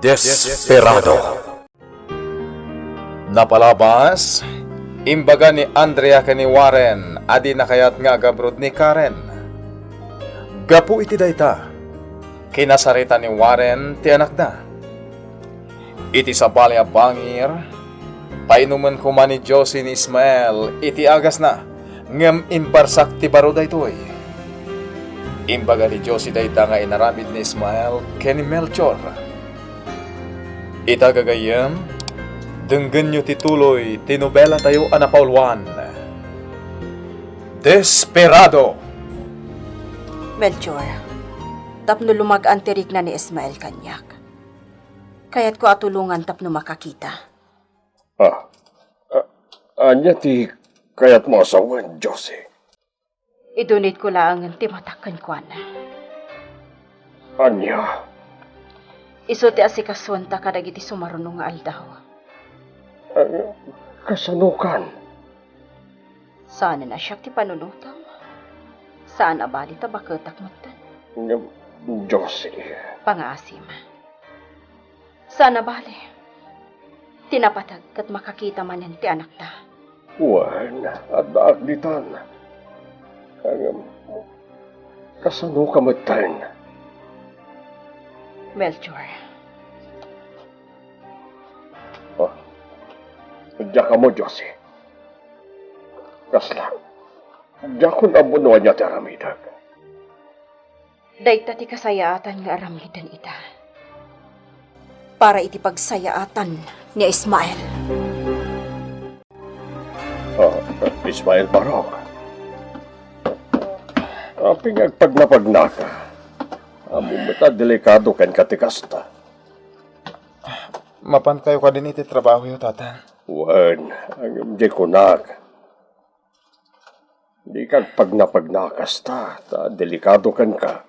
Desperado. Napalabas, imbaga ni Andrea kani Warren, adi nakayat nga gabrod ni Karen. Gapu iti dayta, kinasarita ni Warren ti anak na. Iti sabali a bangir, painuman ko man ni Josie ni Ismael, iti agas na, ngem imparsak ti baro daytoy. Imbaga ni Josie dayta nga inaramid ni Ismael kani Melchor. Itagagayam, denggan nyo tituloy, tinobela tayo anapaulwan. Desperado! Melchor, tapno lumagaan tirik na ni Ismael kanyak. Kaya't ko atulungan tapno makakita. Anya ti kayat mo asawan, Josie. Idunit ko lang ang timatakan ko na. Anya? Iso ti asikaswanta kadagiti sumarunong nga aldaw. Kasanukan. Saan na siya ti panunutam? Saan abali ta baketak matan? Josie. Pangasim. Saan abali? Tinapatag kat makakita man yan ti anak ta. Wan, at agditan. Kasanuka matan. Melchor. Diya ka mo, Josie. Kasla. Diya ko nabunuan niya ti aramidag. Dayta ti kasayaatan nga aramidan ita. Para iti pagsayaatan ni Ismael. Ismael Barok. Aping agpagnapagnaka. Amumata delikado kan katikasta. Mapan kayo ka din iti trabaho yo, tata. Wan, ang di kunak. Di kag pagnakas ta delikado kan ka.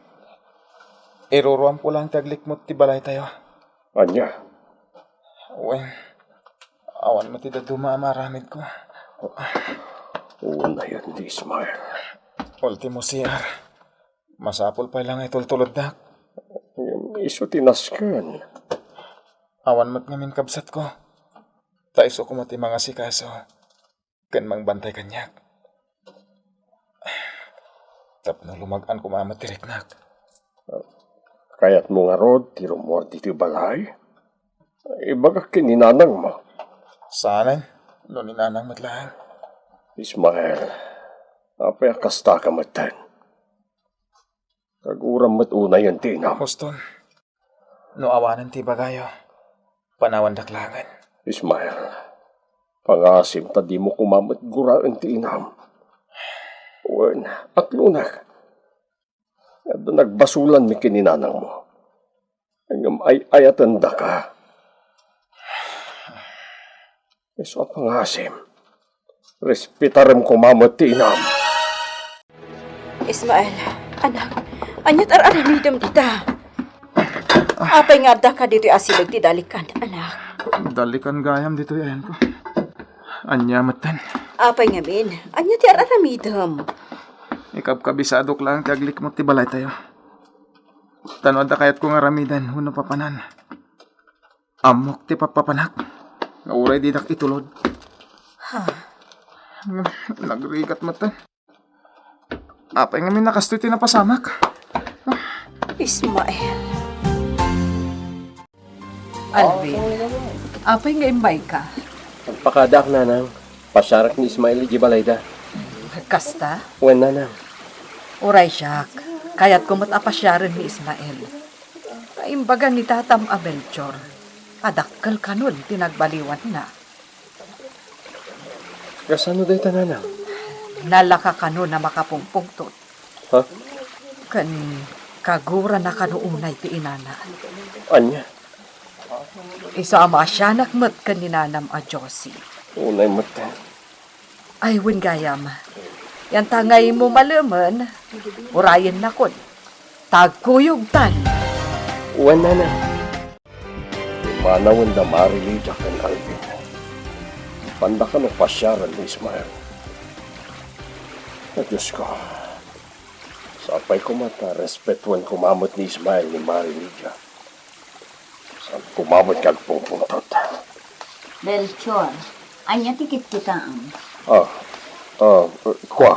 Iruruan po lang taglik mo ti balay tayo. Anya? Wen, awan mo ti daduma maramid ko. Una yan di Ismael. Ultimo siyar. Masapol pa lang itultulod dak. Iso tinaskan. Awan mat ngamin kabsat ko. Taiso ko mati mga sikaso. Ken mangbantay kanyak. Tapno lumagan ko mamatirik-nak. Kaya't mo nga rod, tiro mo dito balay. Ibaga kininanang mo. Saan? No ninanang matlahan. Ismael, apay kasta ka matan. Kaguram mat una yan tinam. Huston, no awanan ti bagayo. Panawan daklangan. Ismael, pangasim ta di mo kumamat guraan ti inam. Wen, at lunak. At nagbasulan mi kininanang mo. Hanggang ayatan da ka. Iso pangasim. Respetaram kumamat ti inam. Ismael, anak, anyat aramidam kita. Apay nga da ka dito asilag ti dalikan, anak. Dalikan gayam dito yan ko. Anyamatan. Apay nga min, anyat ti aramidam. Ikabkabisadok lang taglik mo ti balay tayo. Tanwad da kayat ko nga ramidan, huno papanan. Amok ti papapanak. Nauray di dak itulod. Nagrigat matan. Apay nga min nakastoy ti napasamak. Ismael. Alvin, apay nga imbay ka? Pagpakadak nanang, pasarak ni Ismael di balayda. Kasta? Wen nanang. Uray siyak, kaya't kumot apasyaran ni Ismael. Kaimbaga ni Tatam Abelchor, adakkel kanun tinagbaliwan na. Kasano day nanang? Nalaka kanun na makapungpungtot. Ha? Kan kagura na kanuunay ti inana. Anya? Isa ama asyanak mat kaninanam a Josie. Unay matan. Ay, win gayam. Yan tangay mo malaman, urayan na kon. Tagkuyog tan. Wen nanang. Manawan na marilidya kan Alvin. Panda ka ng pasyaran ni Ismael. Diyos ko. Sapay ko mata, respetuan kumamot ni Ismael ni Marilidya. Sa Kumabot kag pupuntot. Belchor, anya tikit kita ang. Kwa.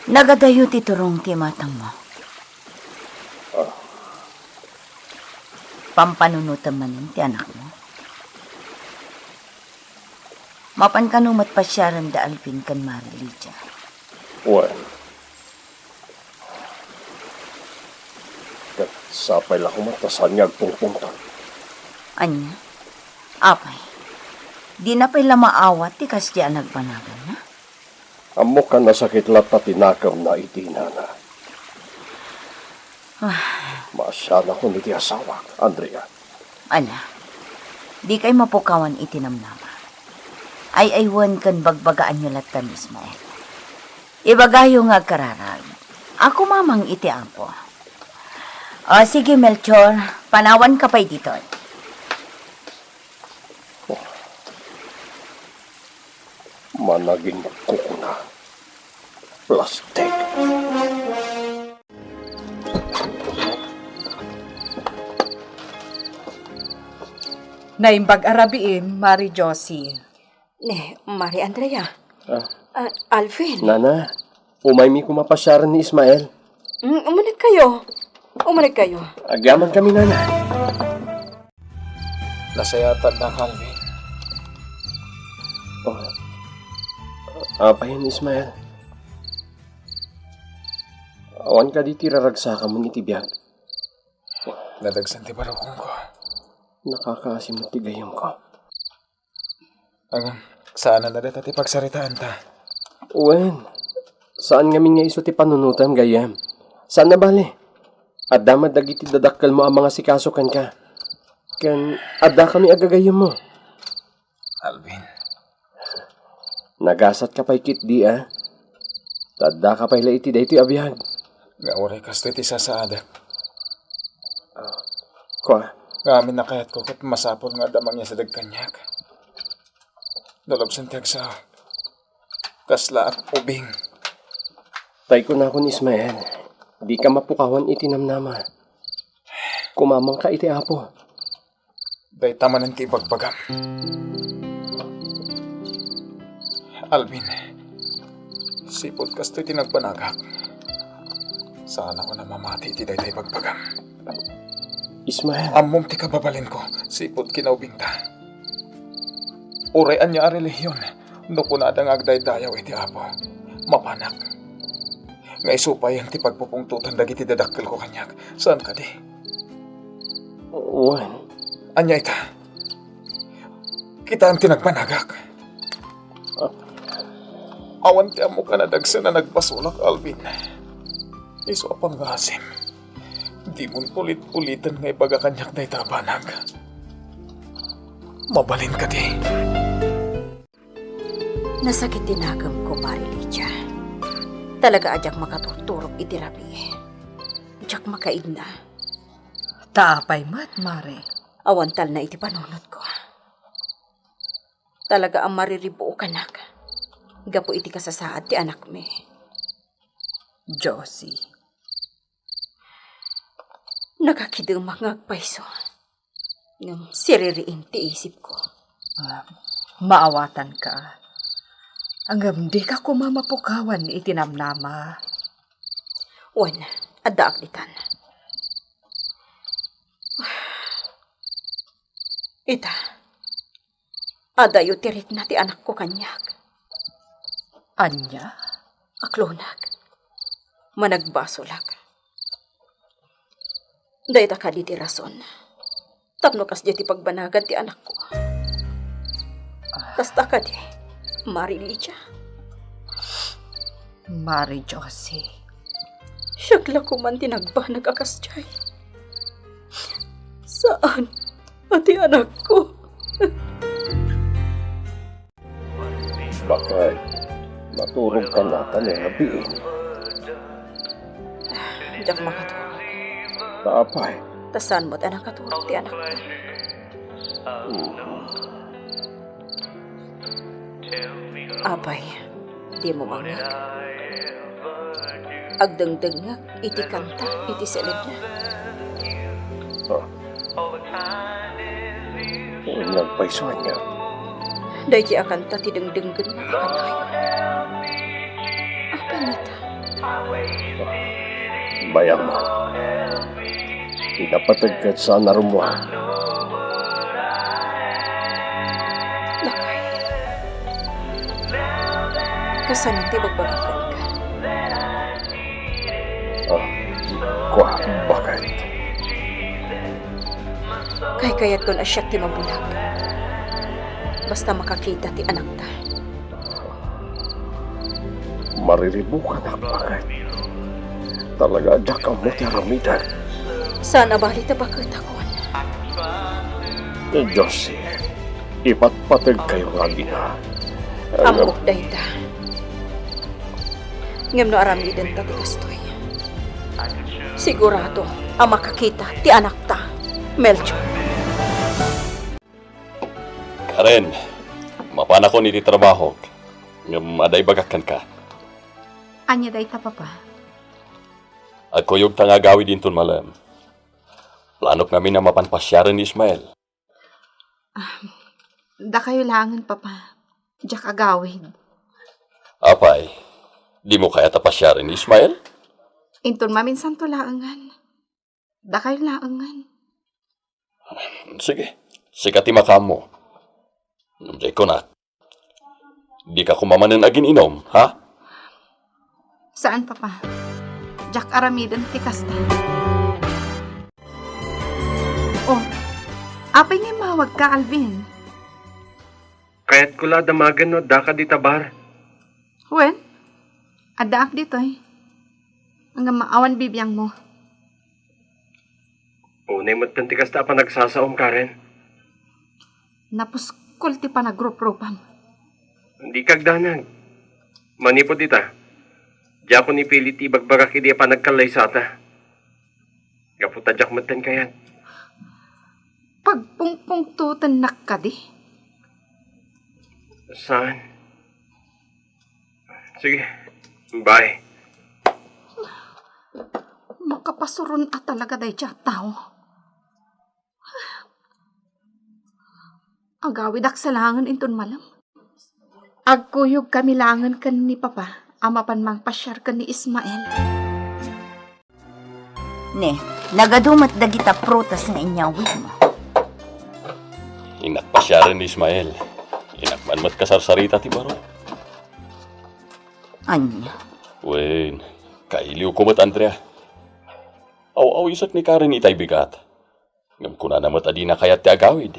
Nagadayo ti turong ti matang mo. Pampanunutan man ti anak mo. Mapan kanumat pa siya rin da Alvin kan Marilija. Wen. Kat sapay lang kumatasan nga pupuntot. Anya? Apay. Di na pala maawat ti kasya nagpanagan na. Amo ka nasakit lata tinakam na itina na. Masya na ko ni ti asawa, Andrea. Ala, di kay mapukawan itinamnama. Ay aywan kan bagbagaan nyo latan, Ismael. Ibagayo nga kararag. Ako mamang iti apo. O sige, Melchor, panawan ka pa'y dito. Managing kukuna. Plastic. Naimbag arabiin, Mari Josie. Ne, Mari Andrea. Ah, Alvin. Nana, umay mi kumapasyaran ni Ismael. Umunag kayo. Umunag kayo. Agyaman kami, Nana. Nasayatan na, Alvin. Apa yan, Ismael? Awan ka di tiraragsa ka mo ni tibiyag. Nadagsan ti barokong ko. Nakakaasim mo tigayong ko. Ang saan na dati ti pagsaritaan ta? Wen, saan ngamin nga iso ti panunutan gayam? Saan na bali? Adda madagiti dadakkel mo ang mga sikasukan ka. Ken, adda kami agagayam mo. Alvin, Nagasat ka pa'y kit di, ah. Tadda ka pa'y laiti da iti abiyag. nga oray kasto iti sasaada. Kwa, Ngamin na kayat ko kat masapon nga damang niya sa dagkanyak. Dalabsan tiyag sa kasla at ubing. tay ko na kun Ismael. Di ka mapukawan iti namnama. Kumamang ka iti apo. Day tamanan ti ibagbagam. Alvin, sipot kasto iti nagpanagak. Sana ko na mamati iti day ibagbagam. Ismael, Amom ti kababalin ko, sipot kinaubing ta. Urayan niya a relihiyon, no kunadang agday-dayaw iti apo. Mapanak. Nga isupay ang ti pagpupungtutan dagiti dadakkel ko kanyak. Saan ka di? Wen, Anya ita. Kita ang tinagpanagak. Awan ti amo ka na dagsa na nagpasulak, Alvin. Iso apang gasim. Di mo ulit-ulitan nga ipagakanyak na itabanag. Mabalin ka di. Nasakit tinagam ko, Marilija. Talaga ajak makaturturok iti rabi. Ajak makaigna. Taapay mat, Mari. Awantal na iti panunod ko. Talaga ang mariribuo kanak. Gapo iti kasasaad ti anak me. Josie. Nakakidang mangagpaiso. Ngam siririin ti isip ko. Maawatan ka. Hanggang di ka kumamapukawan itinamnama. Wan, adda akditan. Ita, adayo tirik na ti anak ko kanyak. Anya? Aklonag, managbasolak. Dayta ka di ti rason. Tapno kas di ti pagbanagan ti anak ko. Kasta ka di, Marilija. Mari Josie. Siyagla ko man tinagbanag akas jay. Saan? Ati anak ko. bakit maturog ka nata ni Rabiin? Diyak makatulog. Taapay. Tasan mo't anang katulog ti anak ko. Apay, di mo mangag. Agdangdangag iti kanta, iti seled na. Nagpaisuan niya. Dahi akan ta tidengdenggen makakanayo. Apa nita? Bayang mo. Pinapatagkat sa narumwa. Lakay. Kasanang tibagbagakan ka. Kuha, bakit? Kay kayat kon asyak ti mabulag. Basta makakita ti anak ta. Mariribukan na bakit? Talaga, Jack ang mo ti aramidan. Sana bali ta bakit akon. Josie, ipatpatag kayo nga gina. Amok dahi ta. Ngem no aramiden ta ti kastoy. Sigurado ang makakita ti anak ta, Melchor. Karen, mapana ko niti trabaho. Ngam aday bagakan ka. Anya day ta, papa? Ako yung tangagawi din ton malam. Planok namin na mapanpasyaran ni Ismael. Da kayo langan, papa. Diyak agawid. Apay, di mo kaya tapasyaran ni Ismael? Inton maminsan to laangan. Da kayo laangan. Sige, sikati makam mo. Namjay ko na. Di ka kumamanan agin inom, ha? Saan, papa? Diyak aramidan ti kasta. Oh, apay nga mawag ka, Alvin. Kaya't kula damagan no, daka di tabar. Wen, adaak dito eh. Ang maawan bibiyang mo. Unay mo't tantikas ta pa nagsasaom, Karen. Napuskol ti pa na group-grupam. Hindi kagdanag. Manipod dita. Diya ko ni pilit ibagbaga kidi pa nagkalay sa ata. Gaputa jak matan kayat. Pagpungpungtutan nakadi. Saan? Sige. Bye. Makapasuron at talaga day siya tao. Agawid aksalangan inton malam. Agkuyog kami langan kan ni papa. Amapan mang pasyar kan ni Ismael. Ne, nagadumat dagita prutas nga inyawid mo. Inakpasyaran ni Ismael. Inakmanmat kasarsarita ti baro. Anya? Wen, kailiw ko mat Andrea. Aw isak ni Karen itay bigat. Ngam kuna na mat adi na kayat ti agawid.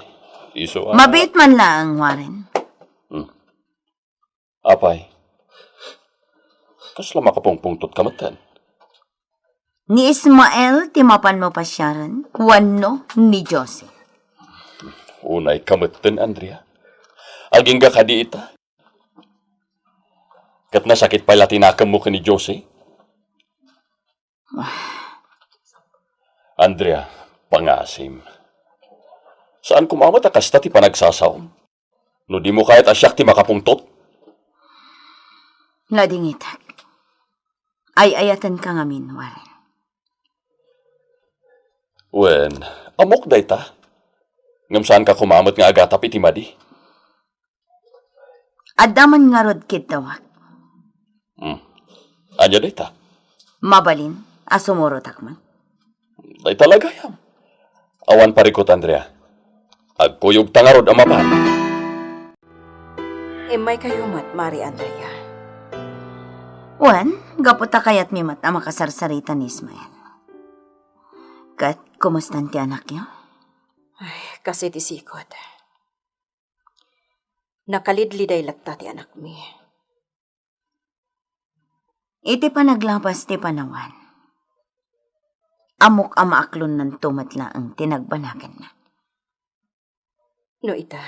Iso Mabit man lang, Warren. Apay. Kasla makapungpungtot kamatan. Ni Ismael, timapan mo pasyaran, wano ni Jose. Unay kamatan, Andrea. Aging ga kadi ita. Kat nasakit pala tinakam mo ka ni Jose. Andrea, pangasim. Saan kumamot akasta ti panagsasaom? No di mo kahit asyak ti makapungtot? Ladingitak. Ay-ayatan ka ngamin, Warren. Wen, amok day ta. Ngam saan ka kumamot nga agata piti madi? Adaman nga rod kid tawag. Anya day ta? Mabalin, asumuro takman. Day talaga yam. Awan parikot, Andrea. Agkuyog tangarod ang mapan. May kayo mat, Mari Andrea. Wan, gaputa kayat mi mat ang makasarsarita ni Ismael. Kat, kumustan ti anak niyo? Ay, kasi ti sikot. Nakalidliday latta ti anak mi. Iti pa naglapas ti panawan. Amok ang maaklon ng tumatla ang tinagbanagan na. No ita,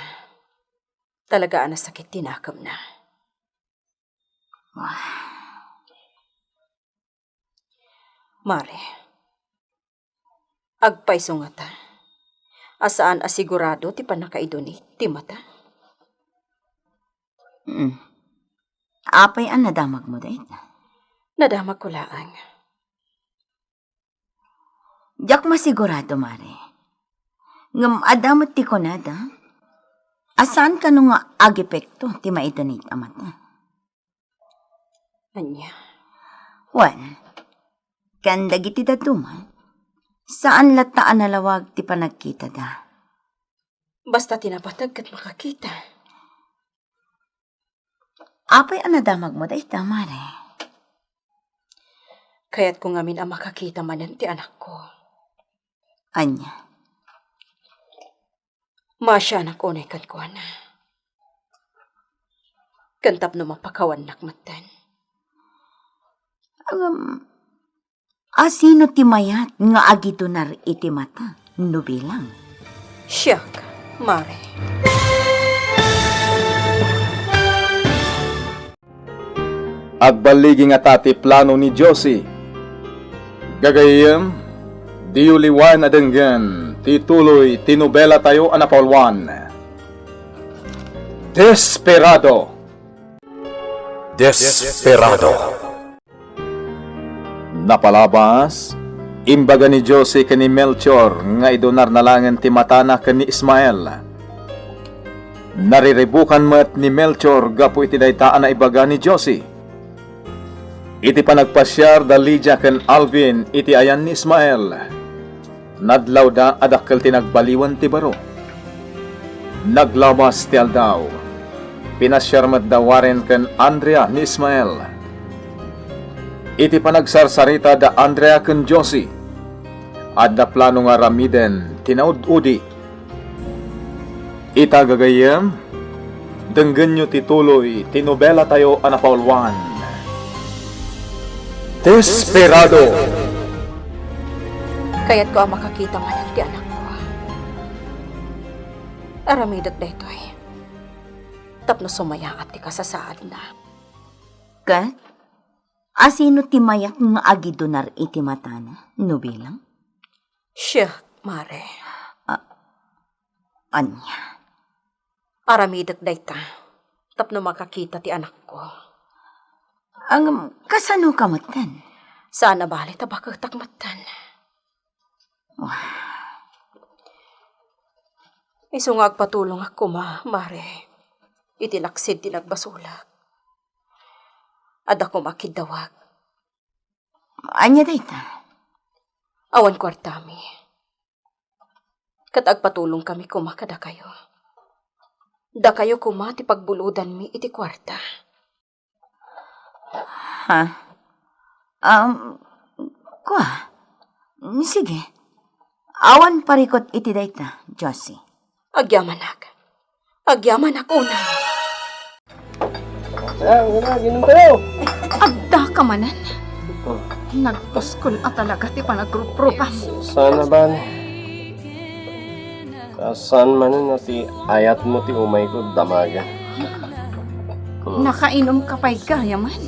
talaga ang sakit tinakam na. Mare, agpaiso nga ta. Asaan asigurado ti panakaidoni ti mata? Apay ang nadamag mo dahil. Nadamag ko laang. Diyak masigurado, Mare. Ngam adamot ti konada. Asaan ka nung agipekto ti maidonate amata? Anya, Wan, kan dagiti datuman, saan lataan nalawag ti panagkita da? basta tinapatag kat makakita. Apay anadamag mo da ita, mare. Kaya't kung amin ang makakita manan ti anak ko. Anya, Masya anak unay kan ko na. Kantap no mapakawan nakmatan. asino ti mayat nga agitunar iti mata, no bilang? Siyak, mare. Agbaligi nga tati plano ni Josie. Gagayem, diuliwan adenggan, tituloy tinubela tayo anapolwan. Desperado. Napalabas, imbaga ni Josie kani Melchor nga idonar na langan ti matana kani Ismael. Nariribukan met ni Melchor gapu iti daytaan na ibaga ni Josie. Iti panagpasyar da Lydia ken Alvin iti ayan ni Ismael. Nadlaw da adakkel tinagbaliwan ti baro. Naglawas ti aldaw. Pinasyar met da Warren ken Andrea ni Ismael. Iti panagsarsarita da Andrea ken Josie. Adda plano nga ramiden tinaud-udi. Ita gagayem, denggen nyo tituloy tinobela tayo anapolwan. Desperado. Kaya't ko ang makakita manan ti anak ko. Aramidat da ito'y. Tapno sumaya at ti kasasaad na. Kat, asino ti mayat nga agidonar iti matana, no bilang? Siyak, mare. Anya, Aramidat da ita. Tapno makakita ti anak ko. ang kasano kamatan? Sana bali tabakag takmatan. Isungag patulong ako, mare. Itilaksid tinagbasulak. Ad ako makidawag. Anya dayta? Awan kwartami. Katag patulong kami kumakada kayo. Da kayo kumati pagbuludan mi iti kwarta. Ha? Kwa? Sige. Awan parikot iti dayta, Josie. Agyaman ak unay. Ginom tayo. Agda ka manan. Nagpuskol at talaga ti panagruprupam. Sana ba? Kasan man na ti ayat mo ti umay ko damaga. Nakainom ka pa'y gayaman.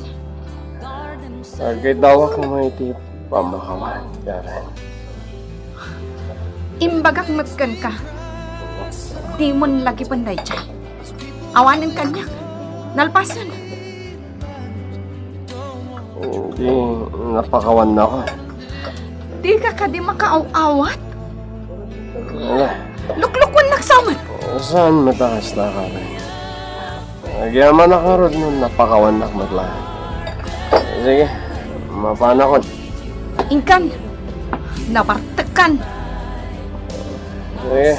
Agay daw ako may ti pamakawan. Karen. Imbagak matkan ka. Di mo lagi panday chay. Awanin kanyak. Nalpasan. Hindi, napakawan na ako. Di ka di makaaw-awat. Wala. Luklukwan naksaman. Saan matakas na ka rin? Nagyaman na ka rin nun, napakawan na matlahan. Sige, mapanakon. Ingkan. Nabartakan. Sige.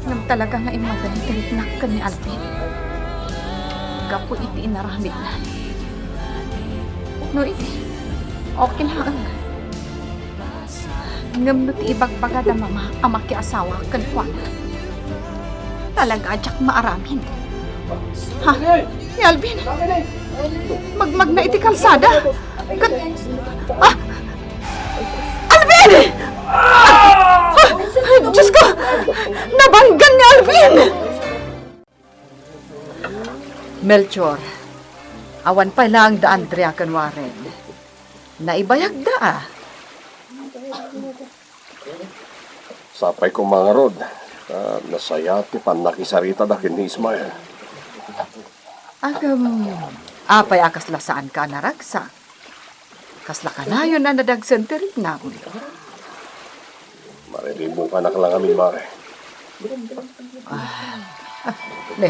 Nang talaga nga imagalit ka ni Alvin. Gapo iti inaramid na. No iti, okay lang. Ngam no ti ibagbaga da mama ama ki asawa kan kwana. Talaga ajak maaramin. Ha? Ni Alvin? Magmag na iti kalsada. Kan... Ah! Alvin! Diyos ko! Nabanggan ni Alvin! Melchor, awan pa lang da Andrea kan Warren. Naibayag da Sapay ko mga rod. Nasaya ti panakisarita da kin ni Ismael. Agam, apay akas lasaan ka naragsak. Kasla ka na yun na nadagsenterig na. Mariribong anak lang amin, Mare. Le,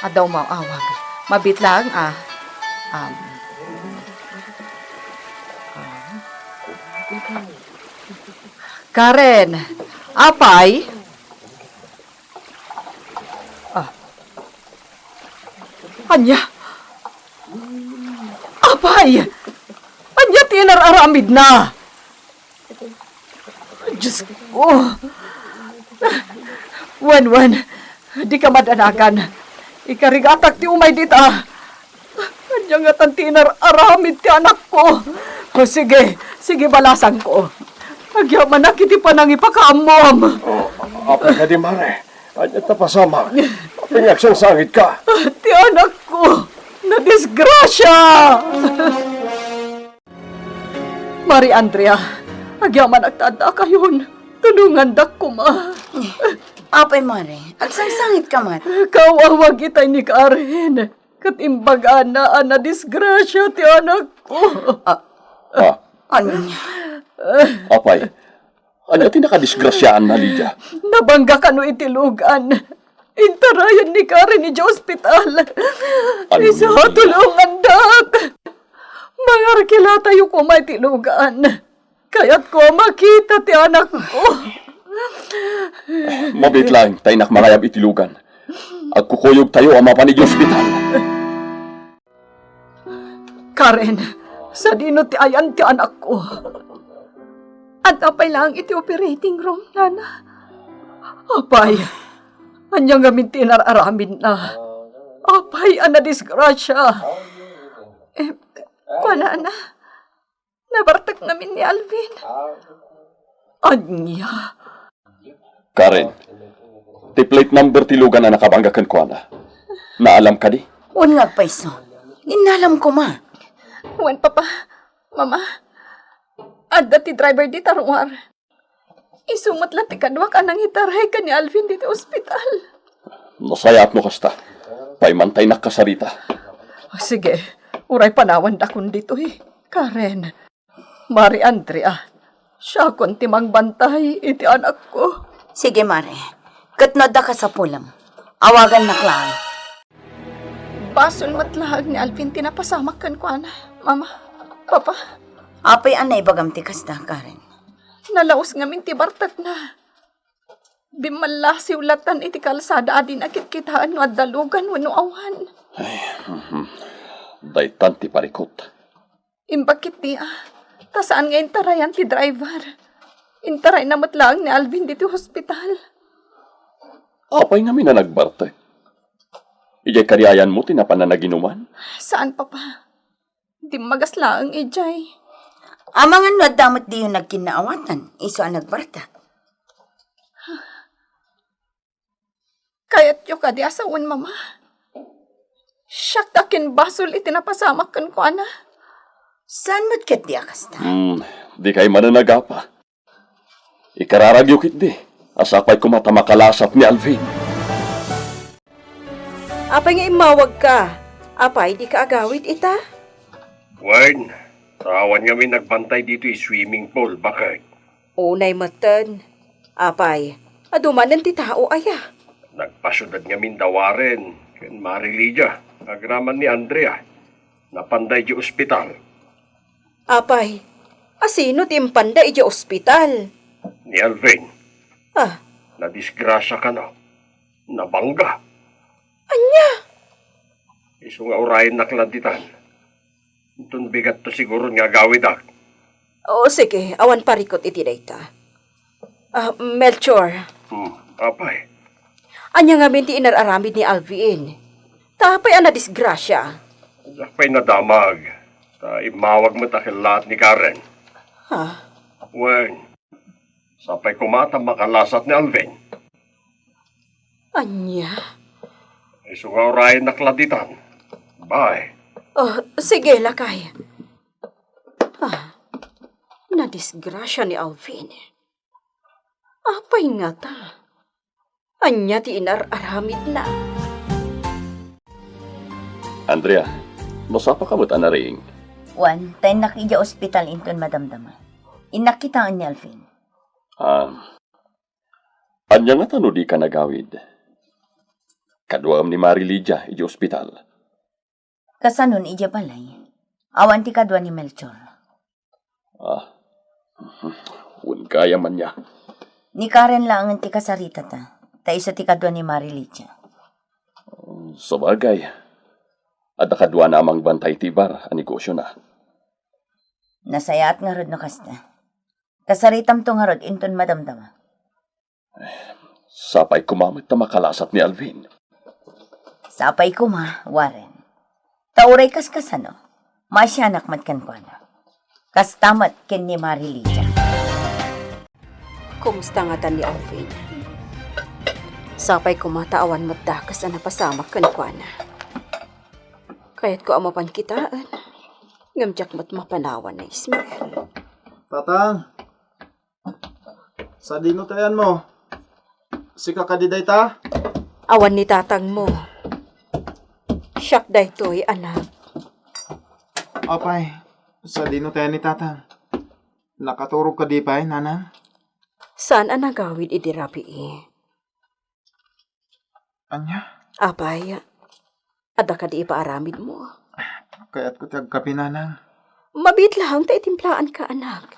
adaw mawawag. Mabit lang, Karen, apay? Anya? Apay? Anya tinararamid na? Diyos ko. Wan, di ka madanakan. Ikarigatak ti umay dita. Anya nga tan tinararamid ti anak ko. O sige balasan ko. Agyaman na kiti pa nang ipakaamom. Apay ka di, Mare. Anya tapasama. Pingaksang sangit ka. Ti anak ko, na disgrasya! Mari Andrea, agyaman agtada kayon. Tulungan dak ko, ma. Apay, Mare. Agsangsangit ka, mat. Kawawag itay ni Karen. Katimbaga na disgrasya ti anak ko. Ano? Apay, anya tinakadisgrasyaan na, Lydia? Nabangga ka no itilugan. Intarayan ni Karen ni hospital. Isa tulungan dak. Mga arkila tayo ko may tilugan. Kaya't ko makita ti anak ko. Mabit lang, tayo nakmarayab itilugan. Agkukuyog tayo ang mapanig ospital. Karen, sa dino ti ayan ti anak ko. At apay lang iti operating room, nana. Apay, anyang gamin tinararamin na. Apay, ana disgrasya. Kuana na. Nabartak namin ni Alvin. Anya. Karen, ti plate number tilugan na nakabanggakan ko na. Naalam ka di? Un nga, paiso. Inalam ko, ma. Wan, papa. Mama. Adda ti driver di taruar. Isumat lang ti kadwa ka nang itaray ka ni Alvin dito ospital. Nasayat mo kasta. Paimantay na kasarita. Sige, uray panawan da kun dito Karen. Mari Andrea. Siya kun timang bantay iti anak ko. Sige, Mare. Katnod da ka sa pulam. Awagan na klang. Bason matlag ni Alvin tinapasamak kan ko, ana. Mama, papa. Apay anay bagam ti kasta, Karen. Nalaos ngamin ti bartat na. Bimala siulatan iti kalsada adin akit kitaan no adalugan wano awan. Daytan ti parikot. Imbakit ti tasaan nga intarayan ti driver. Intaray na matlaang ni Alvin dito hospital. Apay nga na nagbarte. Ijay kariayan mo tinapananaginuman? Saan papa? Di magaslaang ijay. Amangan no damot di yung nagkinaawatan. Iso ang nagbarta. Kaya't yung kadi asawan, mama. Siyak takin basol itinapasamak kan ko, ana. Saan mo't kat di akasta? Di kay mananagapa. Ikararagyo kit di. Asapay kumatamakalasap ni Alvin. Apay nga imawag ka. Apay, di ka agawid ita? Wern, tawan kami nagbantay dito swimming pool. Bakit? Unay matan. Apay, adumanan ti tao aya. Nagpasyudad kami dawaren. Ken Mari Lydia, agraman ni Andrea. Napanday di ospital. Apay, asino ti impanda iti ospital? Ni Alvin. Ah, Nadisgrasya ka no. Nabangga. anya? Iso nga urayan nakladitan. Itong bigat to siguro nga gawidak. O sige, awan parikot iti dayta. Melchor, Apay. anya nga minti inararamid ni Alvin. Tapay ana disgrasya. Sakpay na damag. Ta imawag mo takilat ni Karen. Ha? Wern. Sapay kumata makalasat ni Alvin. Anya? Iso nga urayan nakladitan. Bye. Oh, sige, lakay. Nadisgrasya ni Alvin. Apay nga ta. Anya ti inararamid na. Andrea, masapa ka mo't anaring. Wan, tayo nakija ospital inton madamdama. Inakitaan ni Alvin. Anya nga tano di ka nagawid. Kaduam ni Marilija, iji ospital. Kasanon ija balay. Awan ti kadwa ni Melchor. Un kaya man niya. Ni Karen lang ang ti kasarita ta. Ta isa ti kadwa ni Marilija. Sa bagay, at nakadwa namang bantay tibar, ang negosyo na. Nasayaat nga rod no kasta. Kasaritam to nga rod inton madamdama. Sapay kumamit na makalasat ni Alvin. Sapay ko ma, Warren. Tauray kas kasano. Masyanak matkan ko na. Kastamat ken ni Marilija. Kumusta nga tan ni Alvin? Sapay kumataawan magdakas na napasamak kan kwa na. Kaya't ko amapan kitaan. Ngamjak mat mapanawan na Ismael. Tatang, sa dinutayan mo, si kakadiday ta? Awan ni tatang mo. Siyak daytoy, anak. Apay, sa dinutayan ni tatang. Nakaturog ka di pa nanang? Saan ang nagawid idirapi Anya? Apay, ada ka di ipaaramid mo. Kaya't ko tagkapi nanang. Mabit lang, ta itimplaan ka, anak.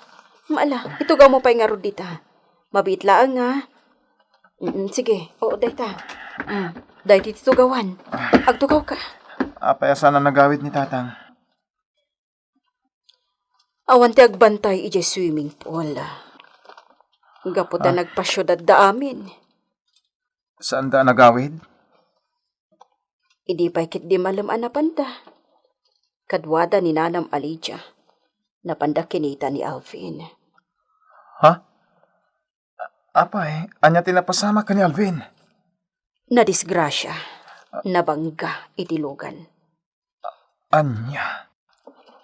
Maala, itugaw mo pa'y nga rodita. Mabit lang nga. Sige, oo, dayta. Day titugawan. Agtugaw ka. Apay, saan ang nagawid ni tatang? Awan ti agbantay ije swimming pool. Gaputa nagpasyudad da amin. Saan da nagawid? Idi pa'y kit di malam anapanda. Kadwada ni Nanam Alija. Napanda kinita ni Alvin. Ha? Apay, anya tinapasama ka ni Alvin? Nadisgrasya. Nabangga itilugan. Anya?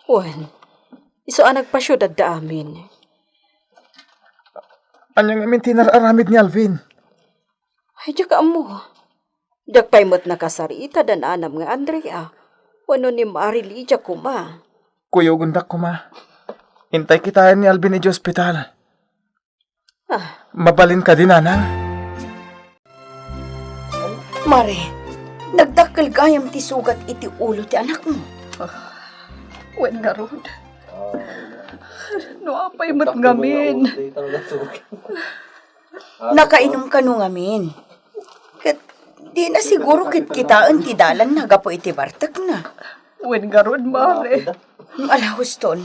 Wan, iso ang nagpasyudad da amin. Anya nga min tinararamid ni Alvin? Ay, diyaka mo. Dagpaymot na kasarita dan anam nga Andrea. Wano ni Marilija kuma. Kuya gundak ko ma. Hintay kita ni Alvin iji ospital. Mabalin ka din, nanang. Mare, nagdakkel gayam ti sugat iti ulo ti anak mo. Wen nga rod. No, apay mat ngamin. Nakainom ka nung amin. Kat di na siguro kit kitaan ti dalan nagapo iti bartak na. Wen nga rod, mare. Alahos ton.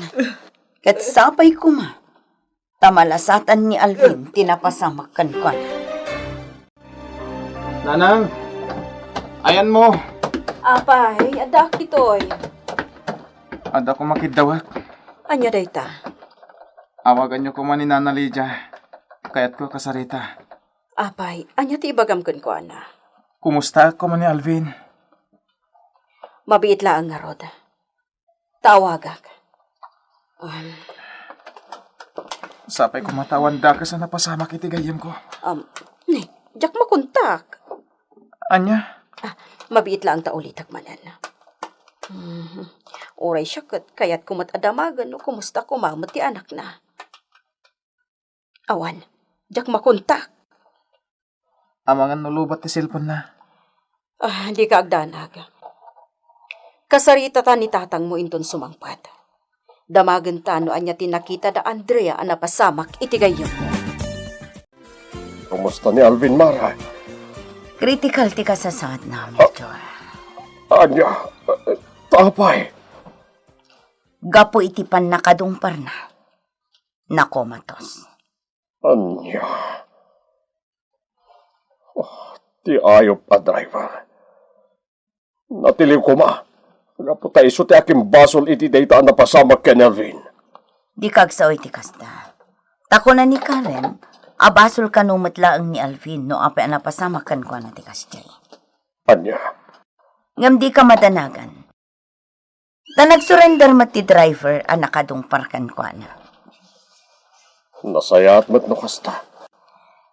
Kat sapay ko ma. Tamalasatan ni Alvin tinapasamak kan kwa. Nanang, ayan mo. Apay, adak itoy. Ada ko makidawak. Anya dayta? Awagan niyo ko man ni Nana Lydia. Kaya't ko kasarita. Apay, anya ti ibagam kun ko ana. Kumusta ko man ni Alvin? Mabiit lang nga rod. Tawagak. Sapay kumatawan da ka sa napasama kiti gayem ko. Diyak makontak. Anya? Mabiit lang ta ulitak manan. Oray siya kaya't kumatadamagan no kumusta kumamot ti anak na. Awan, diyak makontak. Amangan nulubat ti silpon na. Hindi ka agdanag. Kasarita ta ni tatang mo inton sumangpad. Damagan ta no anya tinakita da Andrea ang napasamak itigayam mo. Kumusta ni Alvin, Mara? Critical ti ka sa saad na, Melchor. Anya, tapay. Gapo iti pan nakadungpar na. Nakomatos. Anya. Ti ayop pa, driver. Natiliw ko ma. Naputa iso ti aking basol iti dayta na pasamak ken Alvin. Di kagsaoy ti kasta. Tako na ni Karen, abasol ka numatlaang ni Alvin no apay napasamakan ko na ti kastay. Anya. Ngam di ka madanagan. Ta nagsurrender mat ti driver ang nakadungparkan ko na. Nasayat mat no kasta.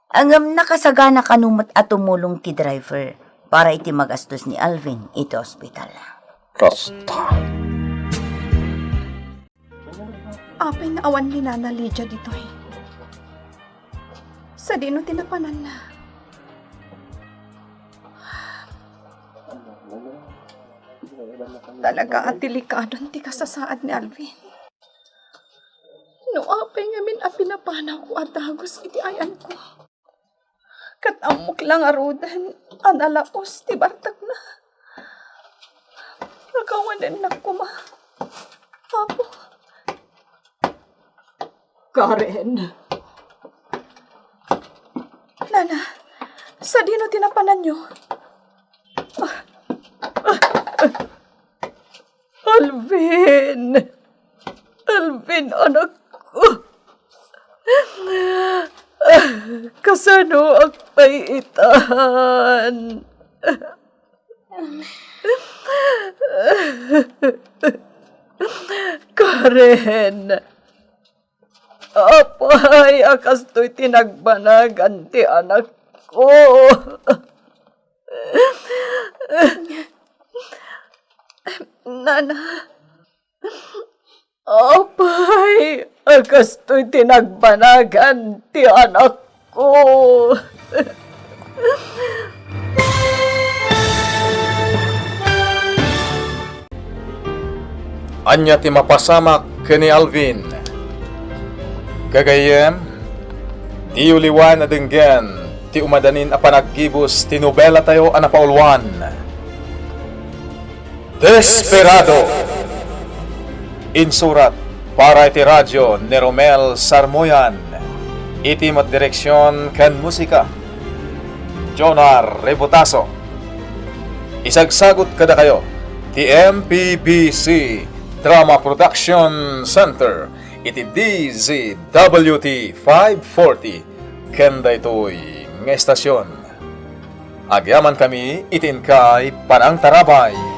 Angam nakasagana kanumat at tumulong ti driver para iti magastos ni Alvin iti ospital. Kasta. Apay nga awan ni Nana Lydia dito eh. Sa dino tinapanan na. Talaga at delikadon ti kasasaad ni Alvin. No apay nga min a pinapanaw ko at dagos iti ayan ko. Katamok lang arudan, analaos ti bartak na. Nagawanan na ko ma. Apo. Karen, Nana, sa dino tinapanan nyo? Alvin! Alvin, anak ko! Kasano ang paitan? Karen! Apay, akas to'y tinagbanagan ti anak ko. Nana, Apay, akas to'y tinagbanagan ti anak ko. Anya ti mapasamak kani Alvin. Kagayem, ti uliwan na denggen, ti umadanin a panaggibos ti nobela tayo a napaulwan. Desperado! Insurat para iti radyo ni Romel Sarmoyan. Iti mat direksyon ken musika. Jonar Rebutaso. Isagsagot kada kayo ti MPBC Drama Production Center iti DZWT 540 ken daytoy nga estasyon. Agyaman kami itin kay Panang Tarabay.